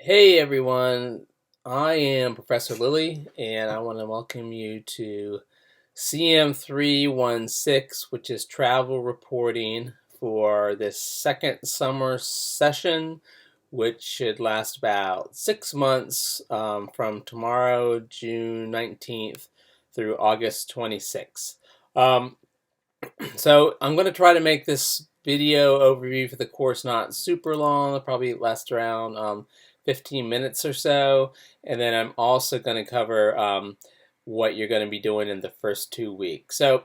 Hey everyone, I am Professor Lilly, and I want to welcome you to CM316, which is travel reporting for this second summer session, which should last about 6 months from tomorrow, June 19th, through August 26th. Um, so I'm going to try to make this video overview for the course not super long. It'll probably last around 15 minutes or so. And then I'm also going to cover what you're going to be doing in the first 2 weeks. So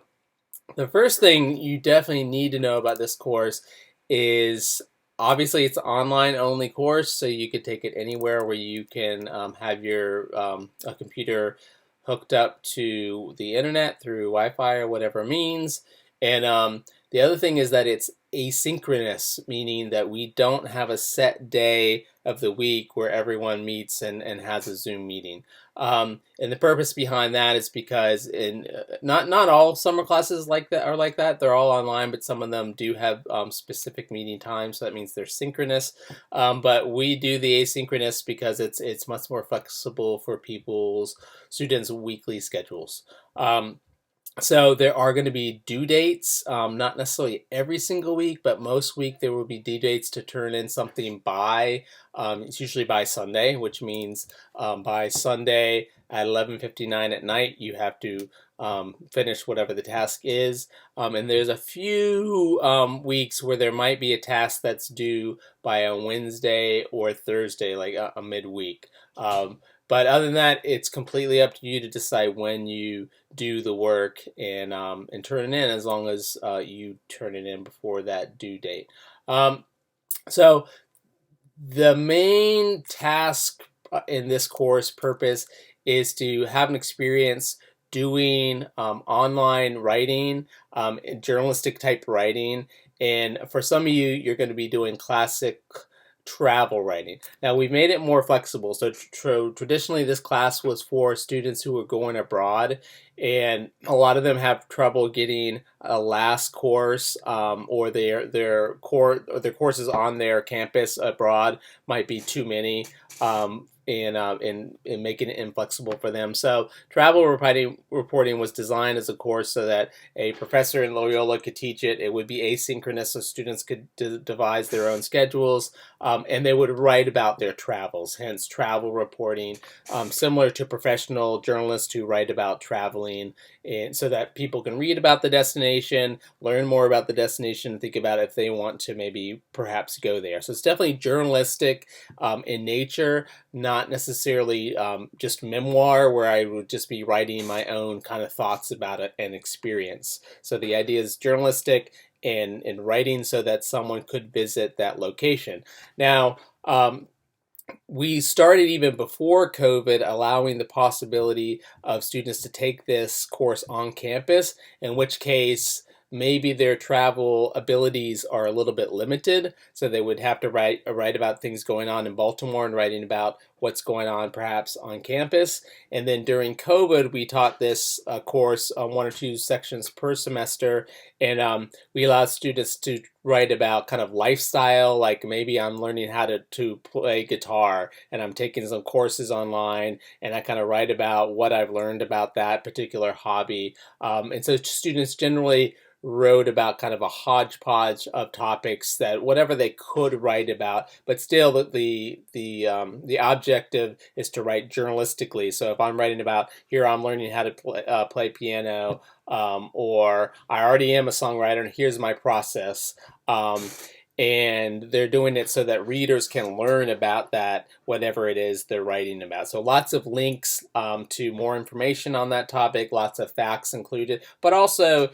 the first thing you definitely need to know about this course is obviously it's an online only course, so you can take it anywhere where you can have your a computer hooked up to the internet through Wi-Fi or whatever means. And the other thing is that it's asynchronous, meaning that we don't have a set day of the week where everyone meets and has a Zoom meeting. And the purpose behind that is because in not all summer classes like that are like that. They're all online, but some of them do have specific meeting times. So that means they're synchronous. But we do the asynchronous because it's much more flexible for people's students' weekly schedules. So there are going to be due dates, not necessarily every single week, but most week there will be due dates to turn in something by. It's usually by Sunday, which means by Sunday at 11:59 at night you have to finish whatever the task is. And there's a few weeks where there might be a task that's due by a Wednesday or Thursday, like a midweek. But other than that, it's completely up to you to decide when you do the work and turn it in, as long as you turn it in before that due date. So the main task in this course purpose is to have an experience doing online writing, journalistic type writing, and for some of you, you're going to be doing classic travel writing. Now we've made it more flexible. So traditionally this class was for students who were going abroad, and a lot of them have trouble getting a last course, or their courses on their campus abroad might be too many, and making it inflexible for them. So travel reporting was designed as a course so that a professor in Loyola could teach it. It would be asynchronous, so students could devise their own schedules, and they would write about their travels, hence travel reporting, similar to professional journalists who write about traveling, and so that people can read about the destination, learn more about the destination, and think about if they want to maybe perhaps go there. So it's definitely journalistic in nature, not necessarily just memoir where I would just be writing my own kind of thoughts about it and experience. So the idea is journalistic and writing so that someone could visit that location. Now, we started even before COVID allowing the possibility of students to take this course on campus, in which case maybe their travel abilities are a little bit limited, so they would have to write about things going on in Baltimore and writing about what's going on perhaps on campus. And then during COVID, we taught this course on 1 or 2 sections per semester, and we allowed students to write about kind of lifestyle, like maybe I'm learning how to play guitar and I'm taking some courses online, and I kind of write about what I've learned about that particular hobby. And so students generally wrote about kind of a hodgepodge of topics, that whatever they could write about, but still the objective is to write journalistically. So if I'm writing about, here I'm learning how to play piano, or I already am a songwriter and here's my process. And they're doing it so that readers can learn about that, whatever it is they're writing about. So lots of links to more information on that topic, lots of facts included, but also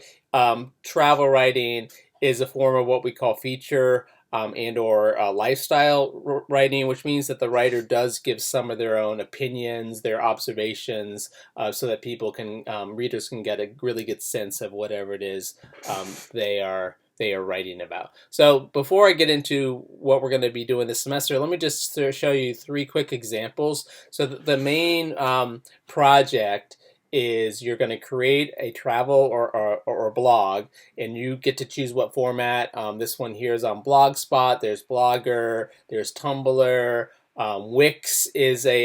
travel writing is a form of what we call feature and or lifestyle writing, which means that the writer does give some of their own opinions, their observations, so that people can, readers can get a really good sense of whatever it is they are writing about. So before I get into what we're going to be doing this semester, let me just show you 3 quick examples. So the main project is you're going to create a travel or blog, and you get to choose what format. This one here is on Blogspot. There's Blogger, there's Tumblr, Wix is a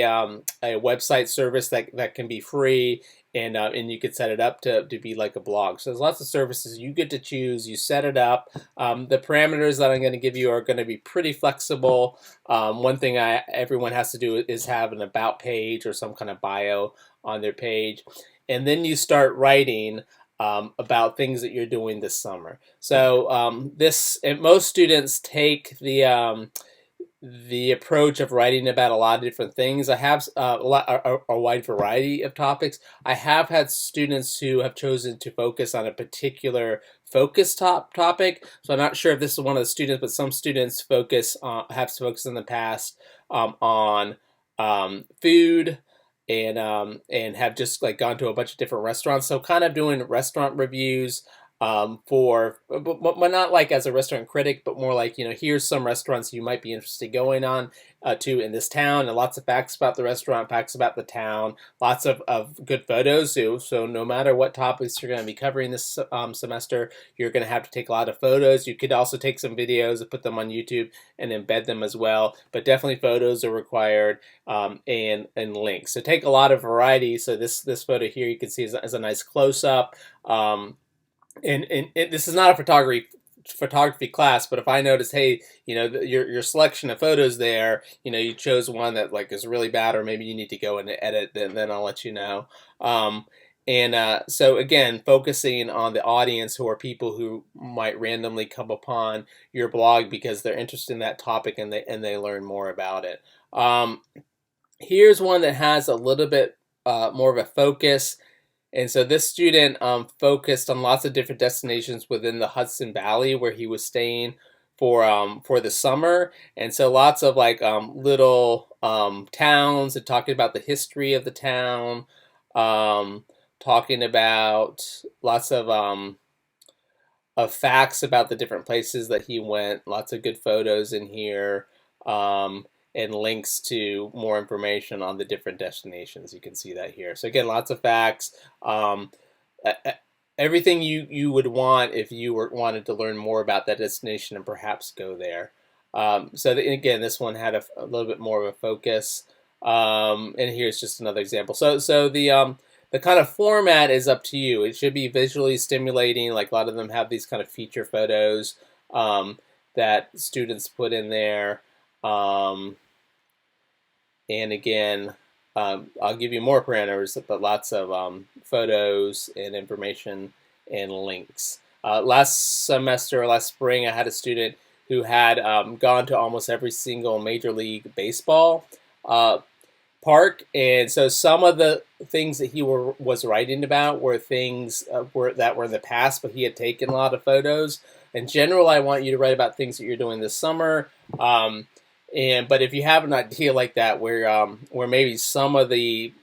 website service that can be free, and you could set it up to be like a blog. So there's lots of services you get to choose. You set it up. The parameters that I'm going to give you are going to be pretty flexible. One thing everyone has to do is have an about page or some kind of bio on their page, and then you start writing about things that you're doing this summer. So most students take the approach of writing about a lot of different things. I have a wide variety of topics. I have had students who have chosen to focus on a particular topic. So I'm not sure if this is one of the students, but some students have focused in the past on food, and have just like gone to a bunch of different restaurants. So kind of doing restaurant reviews but not like as a restaurant critic, but more like, here's some restaurants you might be interested in going on to in this town, and lots of facts about the restaurant, facts about the town, lots of good photos. So no matter what topics you're going to be covering this semester, you're going to have to take a lot of photos. You could also take some videos and put them on YouTube and embed them as well, but definitely photos are required, and links. So take a lot of variety. So this photo here you can see is a nice close-up. And this is not a photography class, but if I notice, hey, your selection of photos there, you chose one that like is really bad, or maybe you need to go and edit, then I'll let you know. So again, focusing on the audience, who are people who might randomly come upon your blog because they're interested in that topic and they learn more about it. Here's one that has a little bit more of a focus. And so this student focused on lots of different destinations within the Hudson Valley where he was staying for the summer. And so lots of like little towns, and talking about the history of the town, talking about lots of facts about the different places that he went, lots of good photos in here. And links to more information on the different destinations. You can see that here. So again, lots of facts. Everything you would want if you wanted to learn more about that destination and perhaps go there. Again, this one had a little bit more of a focus. And here's just another example. So the kind of format is up to you. It should be visually stimulating. Like a lot of them have these kind of feature photos that students put in there. And again, I'll give you more parameters, but lots of photos and information and links. Last spring, I had a student who had gone to almost every single Major League Baseball park, and so some of the things that he was writing about were things that were in the past, but he had taken a lot of photos. In general, I want you to write about things that you're doing this summer. But if you have an idea like that, where maybe some of the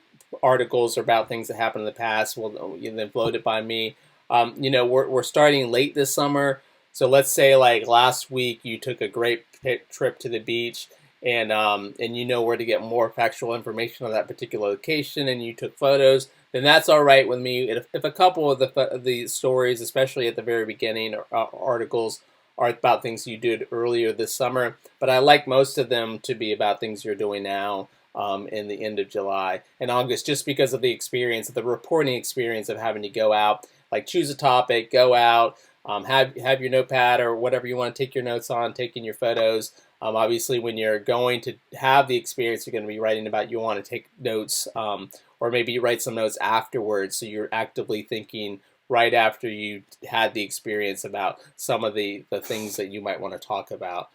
articles are about things that happened in the past, well, then float it by me. We're starting late this summer, so let's say like last week you took a great trip to the beach, and you know where to get more factual information on that particular location, and you took photos, then that's all right with me. If a couple of the stories, especially at the very beginning, articles, are about things you did earlier this summer, but I like most of them to be about things you're doing now in the end of July and August, just because of the experience, the reporting experience of having to go out, like choose a topic, go out, have your notepad or whatever you want to take your notes on, taking your photos. Obviously, when you're going to have the experience you're going to be writing about, you want to take notes, or maybe you write some notes afterwards, so you're actively thinking right after you had the experience about some of the things that you might want to talk about.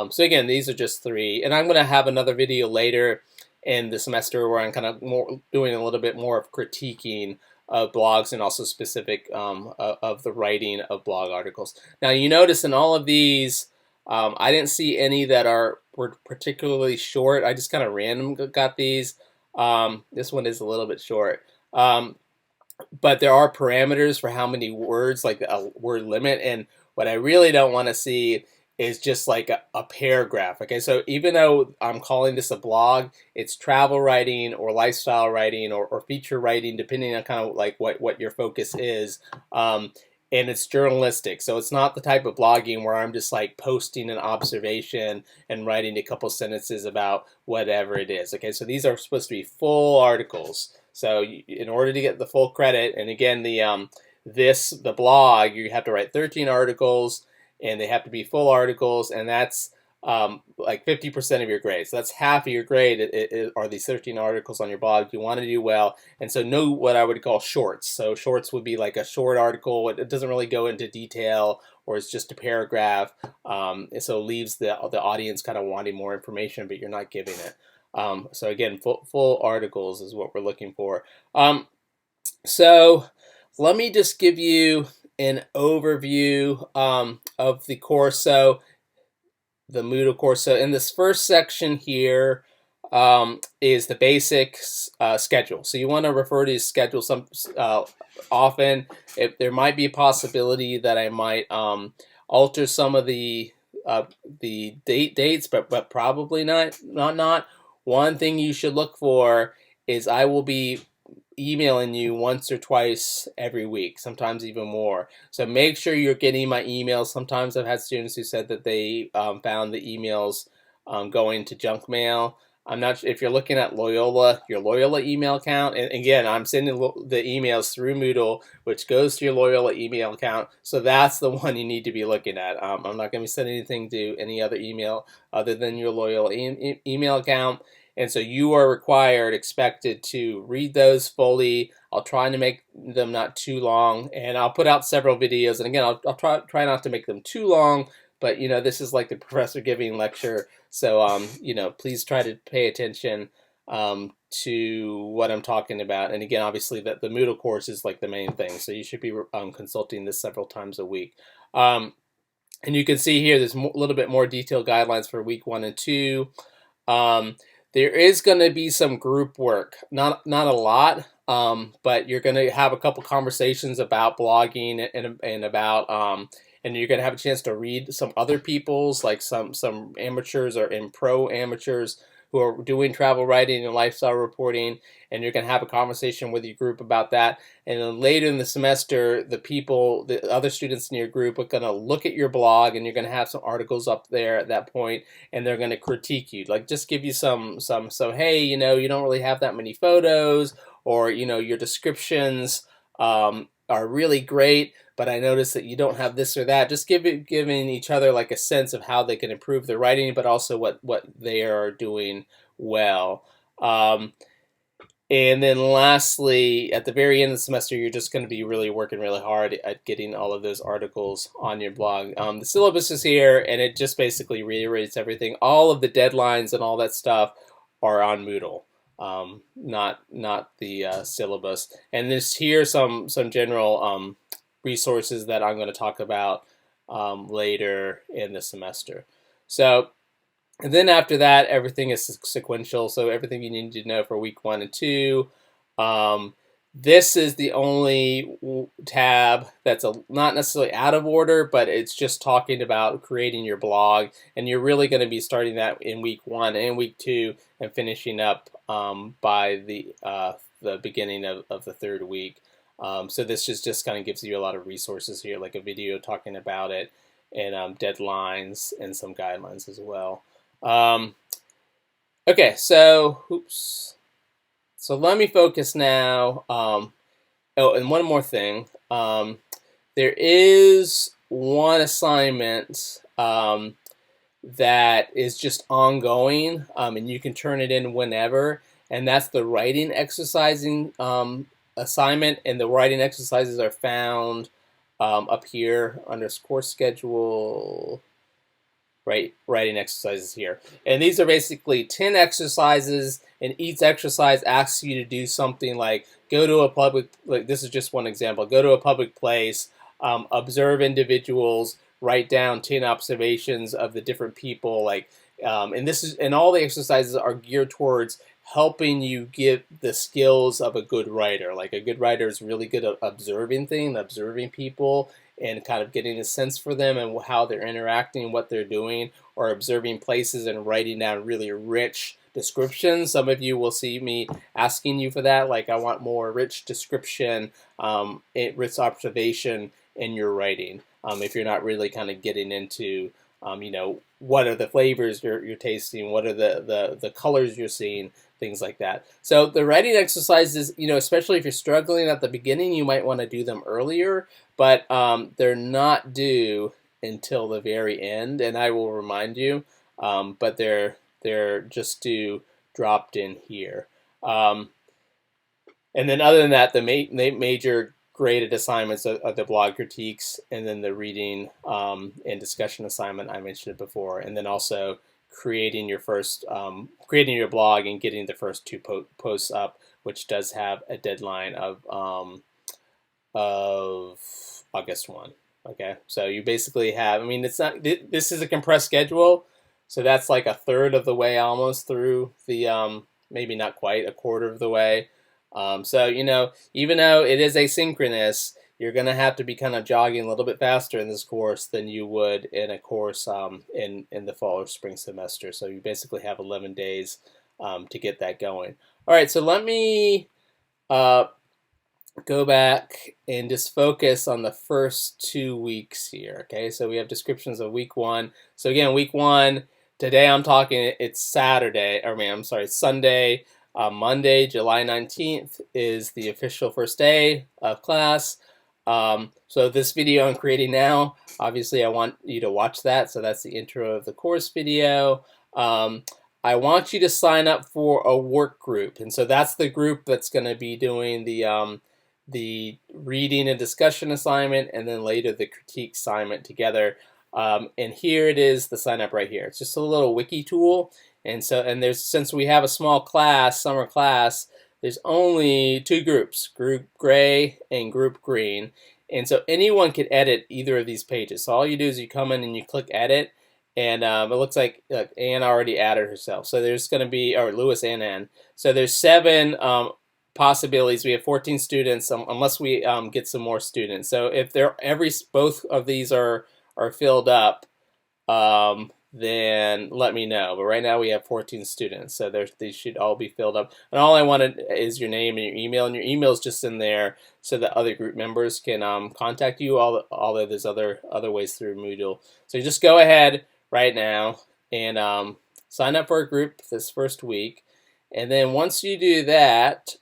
So again, these are just 3. And I'm going to have another video later in the semester where I'm kind of doing a little bit more of critiquing of blogs and also specific of the writing of blog articles. Now you notice in all of these, I didn't see any that were particularly short. I just kind of random got these. This one is a little bit short. But there are parameters for how many words, like a word limit, and what I really don't want to see is just like a paragraph. Okay, so even though I'm calling this a blog, it's travel writing or lifestyle writing or feature writing, depending on kind of like what your focus is. and it's journalistic. So it's not the type of blogging where I'm just like posting an observation and writing a couple sentences about whatever it is. Okay, so these are supposed to be full articles. So in order to get the full credit, and again, the blog, you have to write 13 articles, and they have to be full articles, and that's like 50% of your grade. So that's half of your grade are these 13 articles on your blog. You want to do well. And so know what I would call shorts. So shorts would be like a short article. It doesn't really go into detail, or it's just a paragraph. So it leaves the audience kind of wanting more information, but you're not giving it. So again, full articles is what we're looking for. So let me just give you an overview of the course. So the Moodle course. So in this first section here is the basic schedule. So you want to refer to schedule some often. There might be a possibility that I might alter some of the dates, but probably not. One thing you should look for is I will be emailing you once or twice every week, sometimes even more. So make sure you're getting my emails. Sometimes I've had students who said that they found the emails going to junk mail. I'm not sure if you're looking at Loyola, your Loyola email account. And again, I'm sending the emails through Moodle, which goes to your Loyola email account. So that's the one you need to be looking at. I'm not going to be sending anything to any other email other than your Loyola email account. And so you are expected to read those fully. I'll try to make them not too long, and I'll put out several videos. And again, I'll try not to make them too long, but this is like the professor giving lecture. So please try to pay attention to what I'm talking about. And again, obviously the Moodle course is like the main thing. So you should be consulting this several times a week. And you can see here, there's a little bit more detailed guidelines for week 1 and 2. There is going to be some group work, not a lot, but you're going to have a couple conversations about blogging and about, and you're going to have a chance to read some other people's, like some amateurs or pro amateurs who are doing travel writing and lifestyle reporting, and you're going to have a conversation with your group about that. And then later in the semester, the other students in your group are going to look at your blog, and you're going to have some articles up there at that point, and they're going to critique you, like just give you some, so hey, you don't really have that many photos, or your descriptions are really great, but I noticed that you don't have this or that. Just giving each other like a sense of how they can improve their writing, but also what they are doing well. And then lastly, at the very end of the semester, you're just going to be really working really hard at getting all of those articles on your blog. The syllabus is here, and it just basically reiterates everything. All of the deadlines and all that stuff are on Moodle. Not the syllabus. And here's some general resources that I'm going to talk about later in the semester. So, and then after that, everything is sequential. So everything you need to know for week 1 and 2. This is the only tab that's not necessarily out of order, but it's just talking about creating your blog, and you're really going to be starting that in week 1 and week 2 and finishing up by the beginning of the 3rd week. So this just kind of gives you a lot of resources here, like a video talking about it, and deadlines and some guidelines as well. Okay, so oops. So let me focus now. Oh, and one more thing. There is one assignment that is just ongoing, and you can turn it in whenever, and that's the writing exercising assignment, and the writing exercises are found up here under course schedule. Writing exercises here. And these are basically 10 exercises, and each exercise asks you to do something like go to a public, like this is just one example, go to a public place, observe individuals, write down 10 observations of the different people, and all the exercises are geared towards helping you get the skills of a good writer. Like a good writer is really good at observing things, observing people, and kind of getting a sense for them and how they're interacting, what they're doing, or observing places and writing down really rich descriptions. Some of you will see me asking you for that, like I want more rich description, rich observation, in your writing. If you're not really kind of getting into what are the flavors you're tasting, what are the colors you're seeing, things like that. So the writing exercises, especially if you're struggling at the beginning, you might want to do them earlier, but they're not due until the very end, and I will remind you, but they're just due dropped in here. And then other than that, the major graded assignments are the blog critiques, and then the reading and discussion assignment I mentioned it before, and then also creating your creating your blog and getting the first two posts up, which does have a deadline of August 1. Okay, so you basically have, it's not, this is a compressed schedule, so that's like a third of the way almost through the, maybe not quite a quarter of the way. So, even though it is asynchronous, you're going to have to be kind of jogging a little bit faster in this course than you would in a course in the fall or spring semester. So you basically have 11 days to get that going. All right, so let me go back and just focus on the first 2 weeks here. Okay, so we have descriptions of week 1. So again, week 1, today I'm talking, it's Saturday, it's Sunday. Monday, July 19th is the official first day of class. So this video I'm creating now, obviously I want you to watch that. So that's the intro of the course video. I want you to sign up for a work group. And so that's the group that's going to be doing the reading and discussion assignment, and then later the critique assignment together. And here it is, the sign up right here. It's just a little wiki tool. And since we have a small class, summer class, there's only 2 groups, group gray and group green. And so anyone can edit either of these pages. So all you do is you come in and you click edit, and it looks like Ann already added herself. So there's going to be, or Lewis and Ann. So there's 7 possibilities. We have 14 students, unless we get some more students. So if both of these are filled up, then let me know. But right now we have 14 students, so these should all be filled up. And all I wanted is your name and your email is just in there so that other group members can contact you. Although there's other ways through Moodle. So you just go ahead right now and sign up for a group this first week. And then once you do that,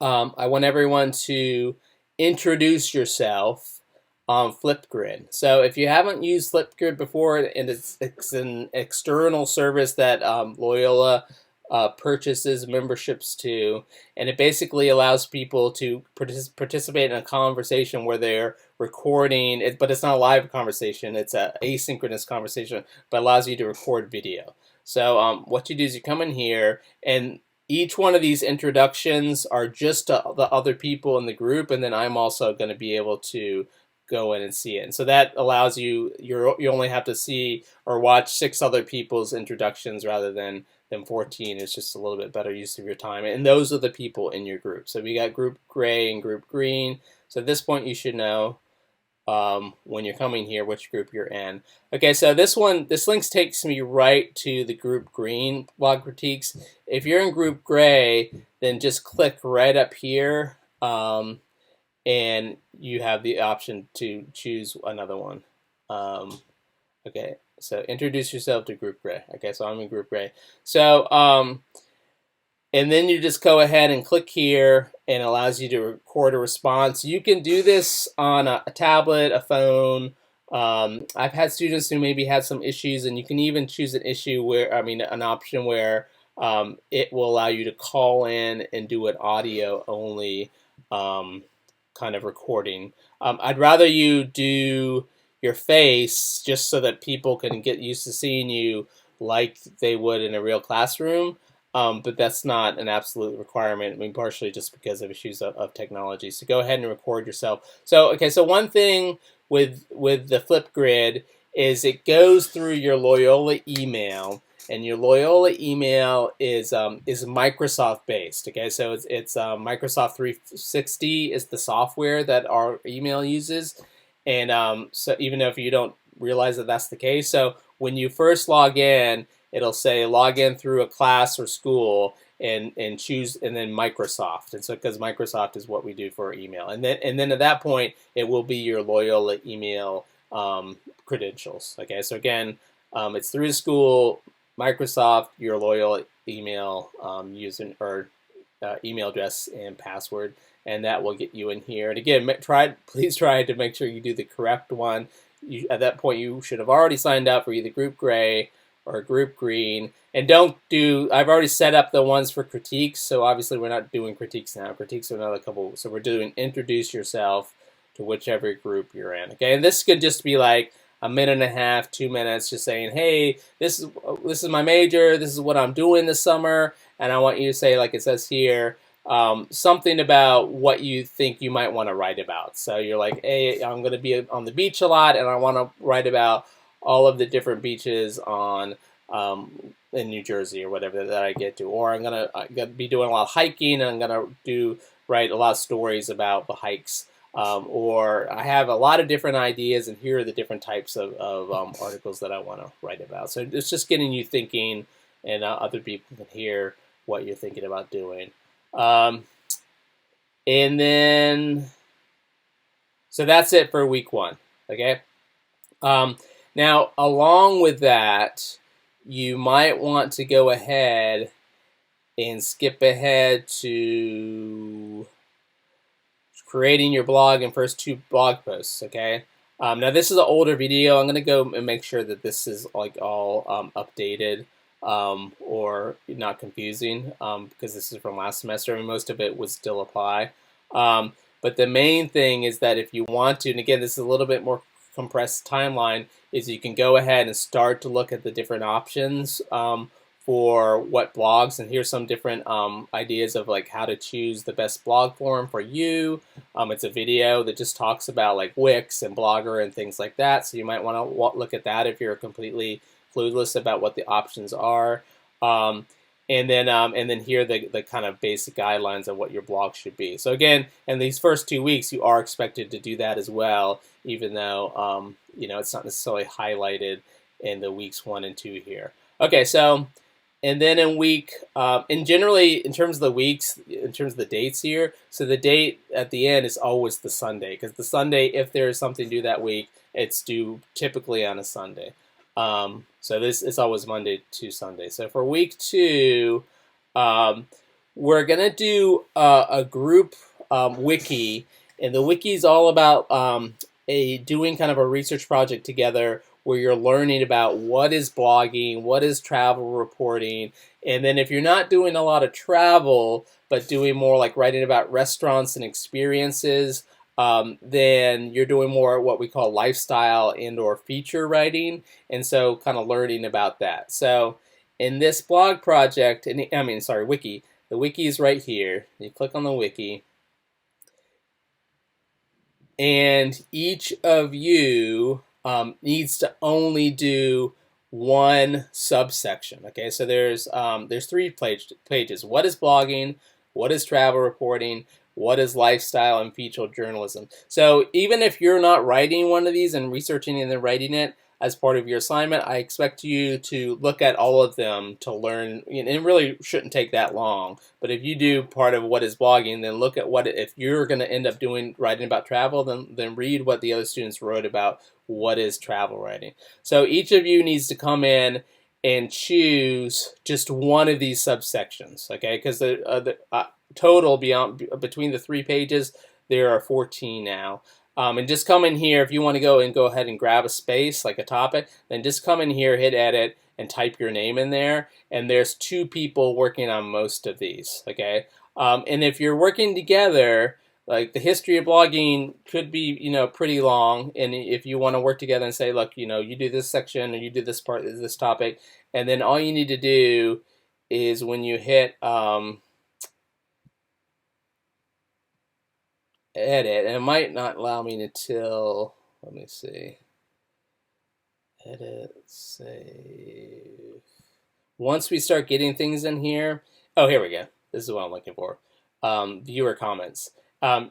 I want everyone to introduce yourself on Flipgrid. So if you haven't used Flipgrid before, and it's an external service that Loyola purchases memberships to, and it basically allows people to participate in a conversation where they're recording, but it's not a live conversation, it's an asynchronous conversation, but allows you to record video. So what you do is you come in here, and each one of these introductions are just to the other people in the group, and then I'm also going to be able to go in and see it. And so that allows you only have to see or watch 6 other people's introductions rather than 14. It's just a little bit better use of your time. And those are the people in your group. So we got group gray and group green. So at this point you should know when you're coming here which group you're in. Okay, so this link takes me right to the group green blog critiques. If you're in group gray, then just click right up here. And you have the option to choose another one. Okay, so introduce yourself to group gray. Okay, so I'm in group gray. So, and then you just go ahead and click here, and it allows you to record a response. You can do this on a tablet, a phone. I've had students who maybe had some issues, and you can even choose an option where it will allow you to call in and do an audio only kind of recording. I'd rather you do your face just so that people can get used to seeing you like they would in a real classroom, but that's not an absolute requirement. Partially just because of issues of technology. So go ahead and record yourself. So okay, so one thing with the Flipgrid is it goes through your Loyola email. And your Loyola email is Microsoft based. Okay, so it's Microsoft 360 is the software that our email uses, and so even if you don't realize that that's the case, so when you first log in, it'll say log in through a class or school and choose, and then Microsoft. And so because Microsoft is what we do for our email, and then at that point it will be your Loyola email credentials. Okay, so again, it's through the school, Microsoft, your Loyola email using or email address and password, and that will get you in here. And again, please try to make sure you do the correct one. At that point, you should have already signed up for either Group Gray or Group Green. And don't do, I've already set up the ones for critiques, so obviously we're not doing critiques now. Critiques are another couple, so we're doing introduce yourself to whichever group you're in. Okay, and this could just be like a minute and a half, 2 minutes, just saying, hey, this is my major, this is what I'm doing this summer, and I want you to say, like it says here, something about what you think you might want to write about. So you're like, hey, I'm going to be on the beach a lot, and I want to write about all of the different beaches on in New Jersey or whatever that I get to. Or I'm going to be doing a lot of hiking, and I'm going to write a lot of stories about the hikes. Or I have a lot of different ideas, and here are the different types of articles that I want to write about. So it's just getting you thinking, and other people can hear what you're thinking about doing. And then, so that's it for week 1, okay? Now, along with that, you might want to go ahead and skip ahead to creating your blog and first 2 blog posts, okay? Now, this is an older video. I'm going to go and make sure that this is like all updated or not confusing because this is from last semester and most of it would still apply. But the main thing is that if you want to, and again, this is a little bit more compressed timeline, is you can go ahead and start to look at the different options for what blogs, and here's some different ideas of like how to choose the best blog form for you. It's a video that just talks about like Wix and Blogger and things like that, so you might want to look at that if you're completely clueless about what the options are. And then here are the kind of basic guidelines of what your blog should be. So again, in these first 2 weeks, you are expected to do that as well, even though you know, it's not necessarily highlighted in the weeks 1 and 2 here. Okay, so and then in week, and generally in terms of the weeks, in terms of the dates here, so the date at the end is always the Sunday, because the Sunday, if there is something due that week, it's due typically on a Sunday. So this is always Monday to Sunday. So for week 2, we're gonna do a group wiki, and the wiki is all about doing kind of a research project together where you're learning about what is blogging, what is travel reporting, and then if you're not doing a lot of travel, but doing more like writing about restaurants and experiences, then you're doing more what we call lifestyle and or feature writing, and so kind of learning about that. So in this blog project, wiki, the wiki is right here. You click on the wiki, and each of you needs to only do one subsection. Okay, so there's 3 pages. What is blogging? What is travel reporting? What is lifestyle and feature journalism? So even if you're not writing one of these and researching and then writing it as part of your assignment, I expect you to look at all of them to learn. And it really shouldn't take that long. But if you do part of what is blogging, then look at what, if you're going to end up writing about travel, then read what the other students wrote about what is travel writing. So each of you needs to come in and choose just one of these subsections, okay? Because the total between the 3 pages, there are 14 now. And just come in here, if you want to go ahead and grab a space, like a topic, then just come in here, hit edit, and type your name in there. And there's 2 people working on most of these, okay? And if you're working together, like the history of blogging could be, you know, pretty long. And if you want to work together and say, look, you know, you do this section, or you do this part, this topic, and then all you need to do is when you hit edit, and it might not allow me until, let me see, edit, save. Once we start getting things in here, oh, here we go. This is what I'm looking for. Viewer comments.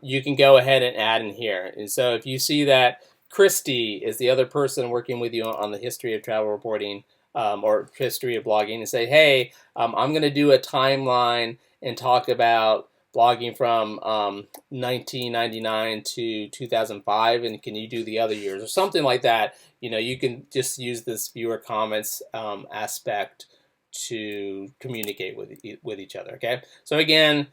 You can go ahead and add in here. And so if you see that Christy is the other person working with you on the history of travel reporting or history of blogging and say, hey, I'm going to do a timeline and talk about blogging from 1999 to 2005, and can you do the other years or something like that? You can just use this viewer comments aspect to communicate with each other. Okay, so again,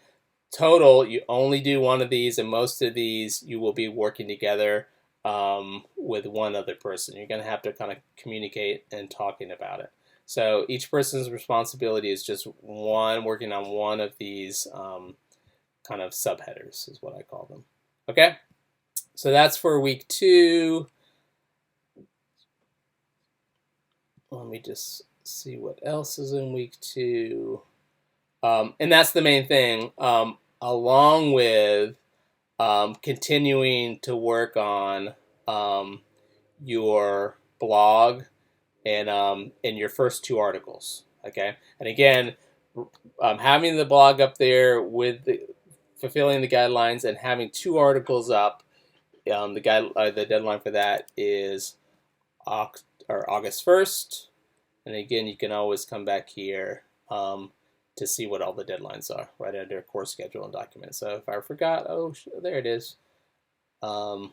total, you only do one of these, and most of these you will be working together with one other person. You're going to have to kind of communicate and talking about it. So each person's responsibility is just working on one of these kind of subheaders is what I call them. Okay, so that's for week 2. Let me just see what else is in week 2. And that's the main thing, along with continuing to work on your blog and your first 2 articles. Okay, and again, having the blog up there with fulfilling the guidelines and having 2 articles up, the deadline for that is August 1st. And again, you can always come back here to see what all the deadlines are right under course schedule and document. So if I forgot, there it is. Right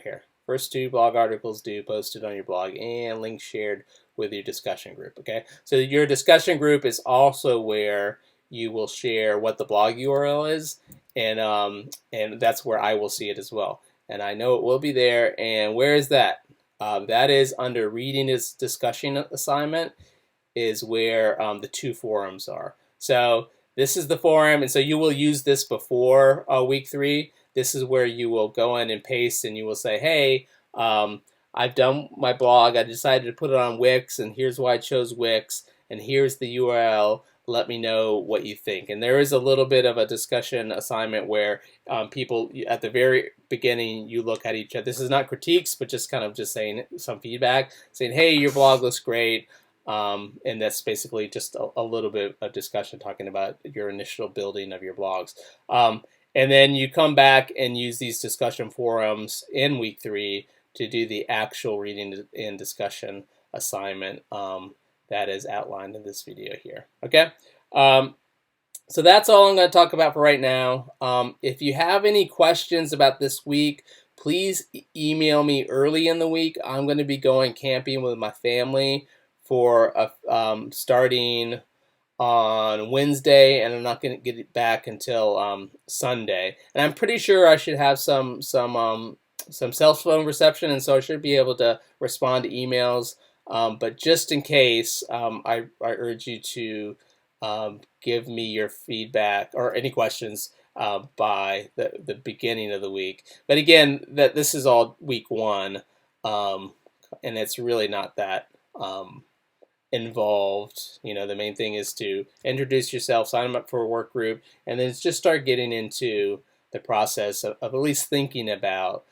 here. First 2 blog articles due, posted on your blog, and links shared with your discussion group. Okay, so your discussion group is also where you will share what the blog URL is, and that's where I will see it as well. And I know it will be there. And where is that? That is under reading this discussion assignment, is where the 2 forums are. So this is the forum, and so you will use this before week 3. This is where you will go in and paste, and you will say, hey, I've done my blog. I decided to put it on Wix, and here's why I chose Wix, and here's the URL. Let me know what you think. And there is a little bit of a discussion assignment where people, at the very beginning, you look at each other. This is not critiques, but just kind of just saying some feedback, saying, hey, your blog looks great. And that's basically just a little bit of discussion talking about your initial building of your blogs. And then you come back and use these discussion forums in week 3 to do the actual reading and discussion assignment that is outlined in this video here. Okay, so that's all I'm going to talk about for right now. If you have any questions about this week, please email me early in the week. I'm going to be going camping with my family for starting on Wednesday, and I'm not going to get it back until Sunday. And I'm pretty sure I should have some cell phone reception, and so I should be able to respond to emails. But just in case, I urge you to give me your feedback or any questions by the beginning of the week. But again, this is all week 1, and it's really not that involved. The main thing is to introduce yourself, sign up for a work group, and then just start getting into the process of at least thinking about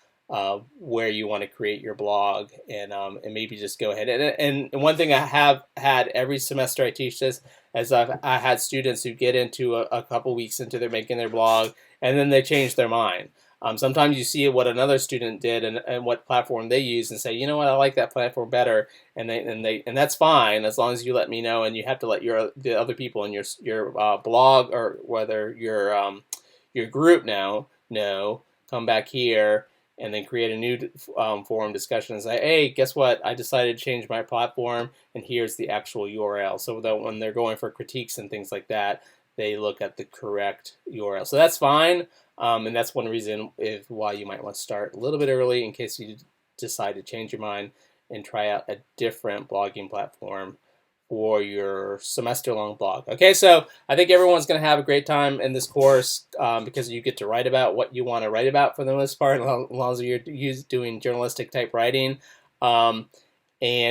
where you want to create your blog, and maybe just go ahead. And one thing I have had every semester I teach this, as I had students who get into a couple weeks into making their blog, and then they change their mind. Sometimes you see what another student did and what platform they use, and say, you know what, I like that platform better, and that's fine as long as you let me know, and you have to let the other people in your blog, or whether your group now know. Come back here and then create a new forum discussion and say, hey, guess what? I decided to change my platform, and here's the actual URL, so that when they're going for critiques and things like that, they look at the correct URL. So that's fine. And that's one reason why you might want to start a little bit early in case you decide to change your mind and try out a different blogging platform for your semester-long blog. Okay, so I think everyone's going to have a great time in this course because you get to write about what you want to write about for the most part, as long as you're doing journalistic type writing. And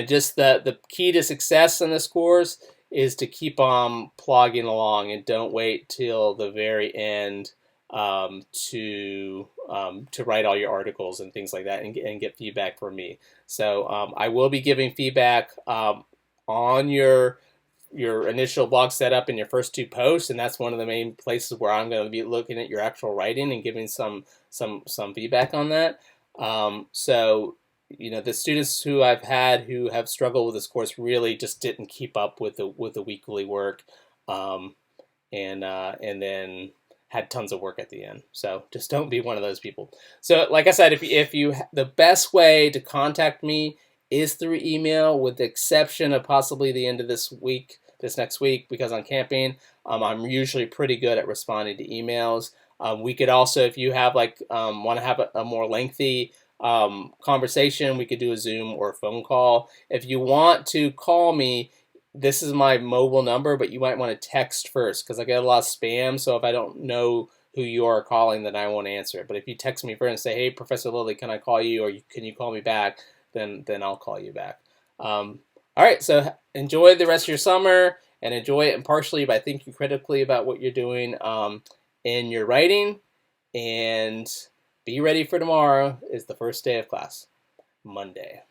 just the key to success in this course is to keep on plugging along and don't wait till the very end to write all your articles and things like that, and get feedback from me. So I will be giving feedback on your initial blog setup in your first 2 posts, and that's one of the main places where I'm going to be looking at your actual writing and giving some feedback on that. So the students who I've had who have struggled with this course really just didn't keep up with the weekly work, um, and then had tons of work at the end. So just don't be one of those people. So like I said, if you the best way to contact me is through email, with the exception of possibly the end of this next week, because I'm camping. I'm usually pretty good at responding to emails. We could also, if you have want to have a more lengthy conversation, we could do a Zoom or a phone call. If you want to call me, this is my mobile number, but you might want to text first because I get a lot of spam. So if I don't know who you are calling, then I won't answer it. But if you text me first and say, "Hey, Professor Lilly, can I call you?" or "Can you call me back?" then I'll call you back. All right, so enjoy the rest of your summer and enjoy it impartially by thinking critically about what you're doing in your writing, and be ready for tomorrow is the first day of class, Monday.